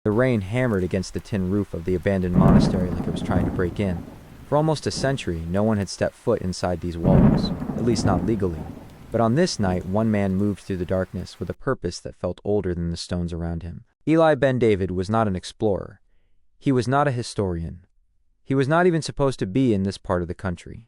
The rain hammered against the tin roof of the abandoned monastery like it was trying to break in. For almost a century, no one had stepped foot inside these walls, at least not legally. But on this night, one man moved through the darkness with a purpose that felt older than the stones around him. Eli Ben David was not an explorer. He was not a historian. He was not even supposed to be in this part of the country.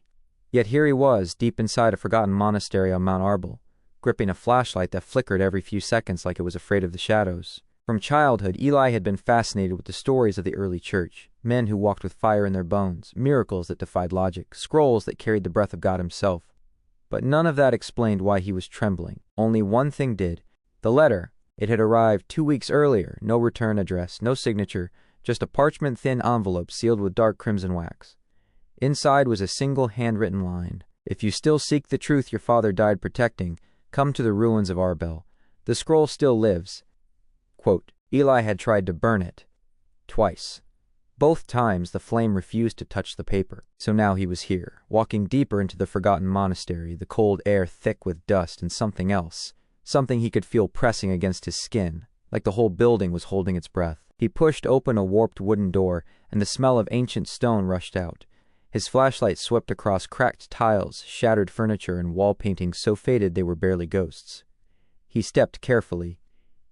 Yet here he was, deep inside a forgotten monastery on Mount Arbel, gripping a flashlight that flickered every few seconds like it was afraid of the shadows. From childhood, Eli had been fascinated with the stories of the early church, men who walked with fire in their bones, miracles that defied logic, scrolls that carried the breath of God himself. But none of that explained why he was trembling. Only one thing did. The letter. It had arrived 2 weeks earlier, no return address, no signature, just a parchment-thin envelope sealed with dark crimson wax. Inside was a single handwritten line. If you still seek the truth your father died protecting, come to the ruins of Arbel. The scroll still lives. Quote, Eli had tried to burn it. Twice. Both times the flame refused to touch the paper. So now he was here, walking deeper into the forgotten monastery, the cold air thick with dust and something else. Something he could feel pressing against his skin, like the whole building was holding its breath. He pushed open a warped wooden door, and the smell of ancient stone rushed out. His flashlight swept across cracked tiles, shattered furniture, and wall paintings so faded they were barely ghosts. He stepped carefully.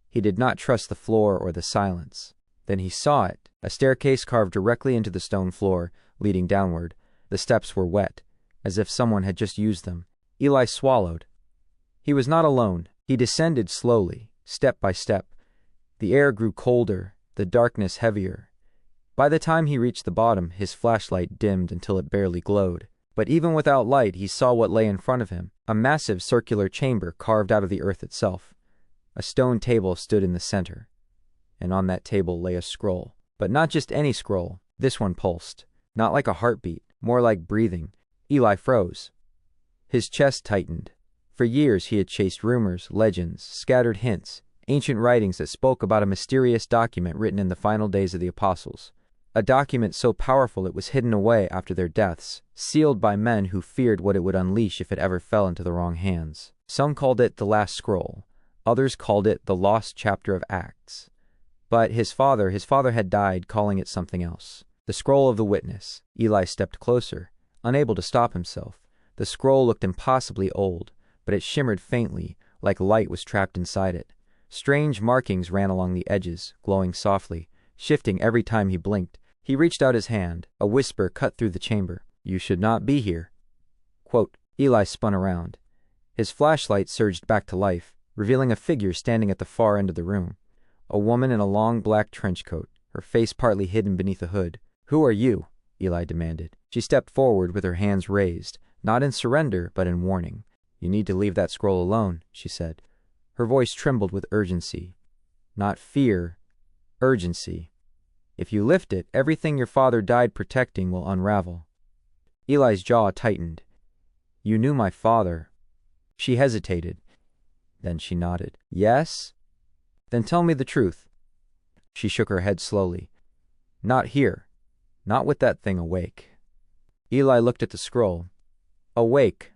He did not trust the floor or the silence. Then he saw it, a staircase carved directly into the stone floor, leading downward. The steps were wet, as if someone had just used them. Eli swallowed. He was not alone. He descended slowly, step by step. The air grew colder, the darkness heavier. By the time he reached the bottom, his flashlight dimmed until it barely glowed. But even without light, he saw what lay in front of him, a massive circular chamber carved out of the earth itself. A stone table stood in the center, and on that table lay a scroll. But not just any scroll. This one pulsed, not like a heartbeat, more like breathing. Eli froze. His chest tightened. For years he had chased rumors, legends, scattered hints, ancient writings that spoke about a mysterious document written in the final days of the apostles. A document so powerful it was hidden away after their deaths, sealed by men who feared what it would unleash if it ever fell into the wrong hands. Some called it the Last Scroll. Others called it the Lost Chapter of Acts. But his father had died calling it something else. The Scroll of the Witness. Eli stepped closer, unable to stop himself. The scroll looked impossibly old, but it shimmered faintly, like light was trapped inside it. Strange markings ran along the edges, glowing softly, shifting every time he blinked. He reached out his hand. A whisper cut through the chamber. You should not be here. Quote, Eli spun around. His flashlight surged back to life, revealing a figure standing at the far end of the room. A woman in a long black trench coat, her face partly hidden beneath a hood. Who are you? Eli demanded. She stepped forward with her hands raised, not in surrender, but in warning. You need to leave that scroll alone, she said. Her voice trembled with urgency. Not fear, urgency. If you lift it, everything your father died protecting will unravel. Eli's jaw tightened. You knew my father. She hesitated. Then she nodded. Yes? Then tell me the truth. She shook her head slowly. Not here. Not with that thing awake. Eli looked at the scroll. Awake.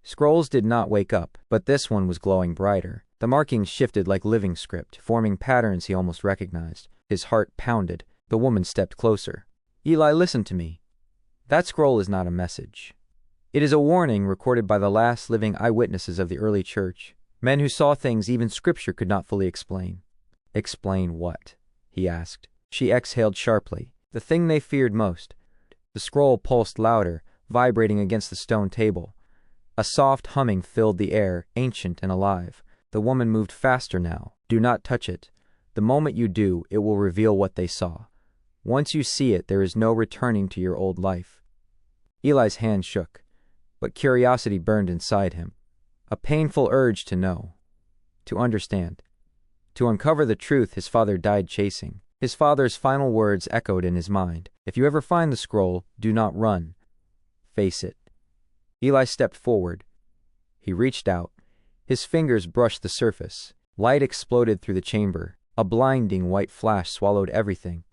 Scrolls did not wake up, but this one was glowing brighter. The markings shifted like living script, forming patterns he almost recognized. His heart pounded. The woman stepped closer. Eli, listen to me. That scroll is not a message. It is a warning recorded by the last living eyewitnesses of the early church, men who saw things even Scripture could not fully explain. Explain what? He asked. She exhaled sharply. The thing they feared most. The scroll pulsed louder, vibrating against the stone table. A soft humming filled the air, ancient and alive. The woman moved faster now. Do not touch it. The moment you do, it will reveal what they saw. Once you see it, there is no returning to your old life. Eli's hand shook, but curiosity burned inside him. A painful urge to know, to understand, to uncover the truth his father died chasing. His father's final words echoed in his mind. If you ever find the scroll, do not run. Face it. Eli stepped forward. He reached out. His fingers brushed the surface. Light exploded through the chamber. A blinding white flash swallowed everything.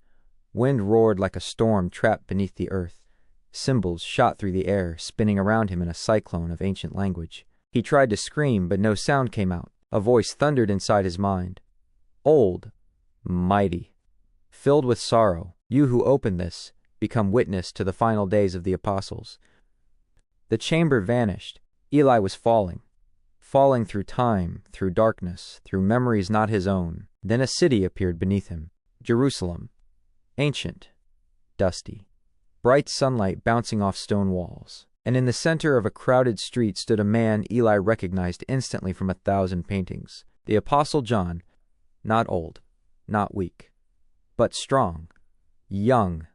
Wind roared like a storm trapped beneath the earth. Symbols shot through the air, spinning around him in a cyclone of ancient language. He tried to scream, but no sound came out. A voice thundered inside his mind. Old. Mighty. filled with sorrow, you who open this, become witness to the final days of the apostles. The chamber vanished. Eli was falling through time, through darkness, through memories not his own. Then a city appeared beneath him, Jerusalem, ancient, dusty, bright sunlight bouncing off stone walls. And in the center of a crowded street stood a man Eli recognized instantly from 1,000 paintings. The Apostle John, not old, not weak, but strong, young,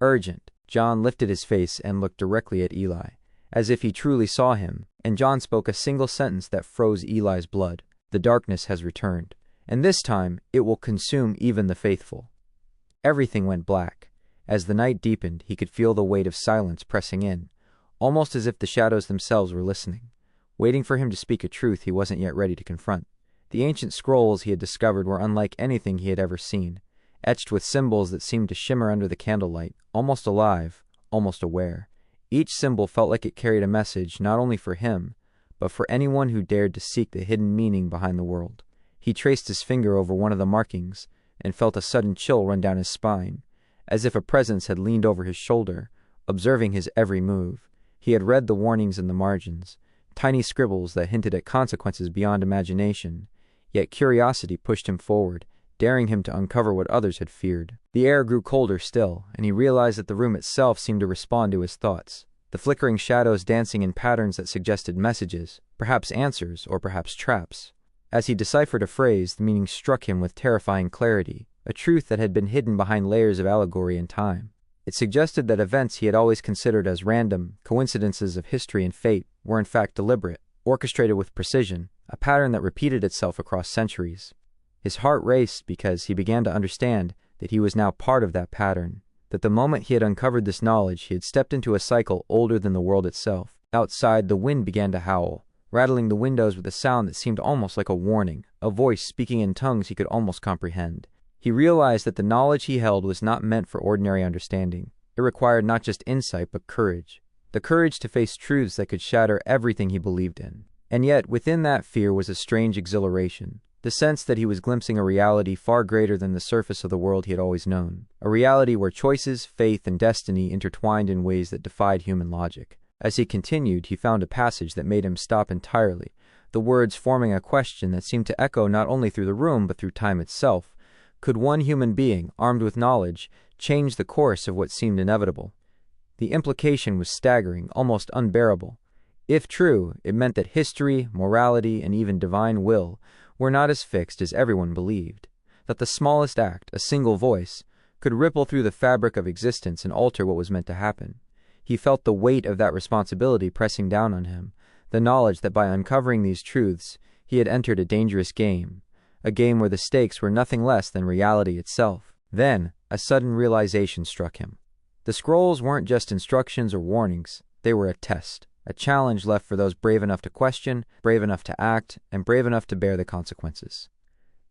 urgent. John lifted his face and looked directly at Eli, as if he truly saw him, and John spoke a single sentence that froze Eli's blood. The darkness has returned, and this time it will consume even the faithful. Everything went black. As the night deepened, he could feel the weight of silence pressing in, almost as if the shadows themselves were listening, waiting for him to speak a truth he wasn't yet ready to confront. The ancient scrolls he had discovered were unlike anything he had ever seen, etched with symbols that seemed to shimmer under the candlelight, almost alive, almost aware. Each symbol felt like it carried a message not only for him, but for anyone who dared to seek the hidden meaning behind the world. He traced his finger over one of the markings and felt a sudden chill run down his spine, as if a presence had leaned over his shoulder, observing his every move. He had read the warnings in the margins, tiny scribbles that hinted at consequences beyond imagination, yet curiosity pushed him forward, daring him to uncover what others had feared. The air grew colder still, and he realized that the room itself seemed to respond to his thoughts, the flickering shadows dancing in patterns that suggested messages, perhaps answers, or perhaps traps. As he deciphered a phrase, the meaning struck him with terrifying clarity, a truth that had been hidden behind layers of allegory and time. It suggested that events he had always considered as random, coincidences of history and fate, were in fact deliberate, orchestrated with precision, a pattern that repeated itself across centuries. His heart raced because he began to understand that he was now part of that pattern, that the moment he had uncovered this knowledge, he had stepped into a cycle older than the world itself. Outside, the wind began to howl, rattling the windows with a sound that seemed almost like a warning, a voice speaking in tongues he could almost comprehend. He realized that the knowledge he held was not meant for ordinary understanding. It required not just insight, but courage. The courage to face truths that could shatter everything he believed in. And yet, within that fear was a strange exhilaration, the sense that he was glimpsing a reality far greater than the surface of the world he had always known. A reality where choices, faith, and destiny intertwined in ways that defied human logic. As he continued, he found a passage that made him stop entirely, the words forming a question that seemed to echo not only through the room but through time itself. Could one human being, armed with knowledge, change the course of what seemed inevitable? The implication was staggering, almost unbearable. If true, it meant that history, morality, and even divine will were not as fixed as everyone believed, that the smallest act, a single voice, could ripple through the fabric of existence and alter what was meant to happen. He felt the weight of that responsibility pressing down on him, the knowledge that by uncovering these truths, he had entered a dangerous game, a game where the stakes were nothing less than reality itself. Then, a sudden realization struck him. The scrolls weren't just instructions or warnings, they were a test, a challenge left for those brave enough to question, brave enough to act, and brave enough to bear the consequences.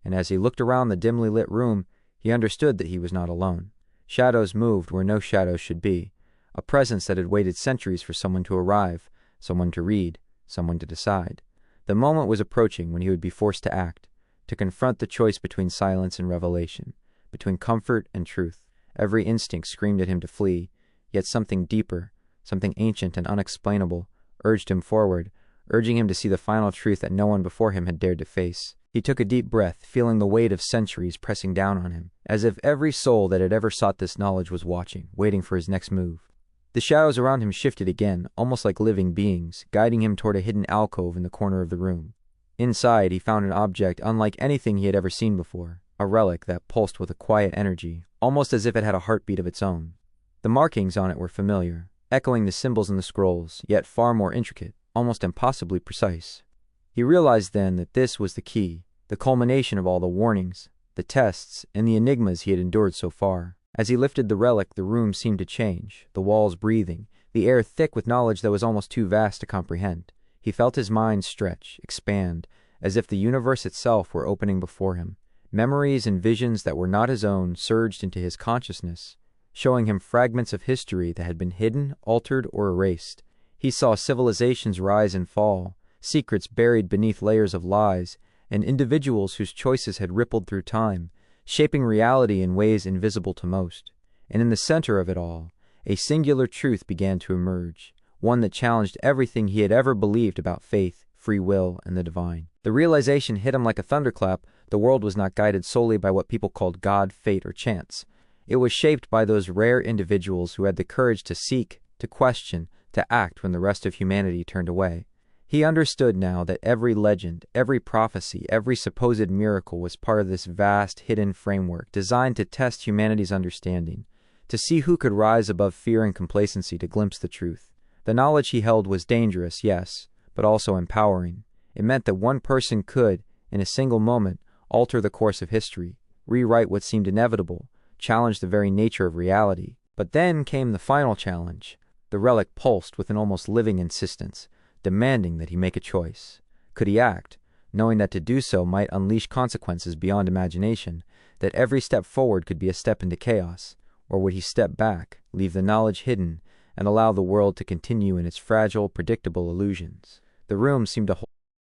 And as he looked around the dimly lit room, he understood that he was not alone. Shadows moved where no shadows should be, a presence that had waited centuries for someone to arrive, someone to read, someone to decide. The moment was approaching when he would be forced to act, to confront the choice between silence and revelation, between comfort and truth. Every instinct screamed at him to flee, yet something deeper, something ancient and unexplainable, urged him forward, urging him to see the final truth that no one before him had dared to face. He took a deep breath, feeling the weight of centuries pressing down on him, as if every soul that had ever sought this knowledge was watching, waiting for his next move. The shadows around him shifted again, almost like living beings, guiding him toward a hidden alcove in the corner of the room. Inside, he found an object unlike anything he had ever seen before, a relic that pulsed with a quiet energy, almost as if it had a heartbeat of its own. The markings on it were familiar, echoing the symbols in the scrolls, yet far more intricate, almost impossibly precise. He realized then that this was the key, the culmination of all the warnings, the tests, and the enigmas he had endured so far. As he lifted the relic, the room seemed to change, the walls breathing, the air thick with knowledge that was almost too vast to comprehend. He felt his mind stretch, expand, as if the universe itself were opening before him. Memories and visions that were not his own surged into his consciousness, showing him fragments of history that had been hidden, altered, or erased. He saw civilizations rise and fall, secrets buried beneath layers of lies, and individuals whose choices had rippled through time, shaping reality in ways invisible to most. And in the center of it all, a singular truth began to emerge, one that challenged everything he had ever believed about faith, free will, and the divine. The realization hit him like a thunderclap. The world was not guided solely by what people called God, fate, or chance. It was shaped by those rare individuals who had the courage to seek, to question, to act when the rest of humanity turned away. He understood now that every legend, every prophecy, every supposed miracle was part of this vast, hidden framework designed to test humanity's understanding, to see who could rise above fear and complacency to glimpse the truth. The knowledge he held was dangerous, yes, but also empowering. It meant that one person could, in a single moment, alter the course of history, rewrite what seemed inevitable, challenge the very nature of reality. But then came the final challenge. The relic pulsed with an almost living insistence, demanding that he make a choice. Could he act, knowing that to do so might unleash consequences beyond imagination, that every step forward could be a step into chaos? Or would he step back, leave the knowledge hidden, and allow the world to continue in its fragile, predictable illusions? The room seemed to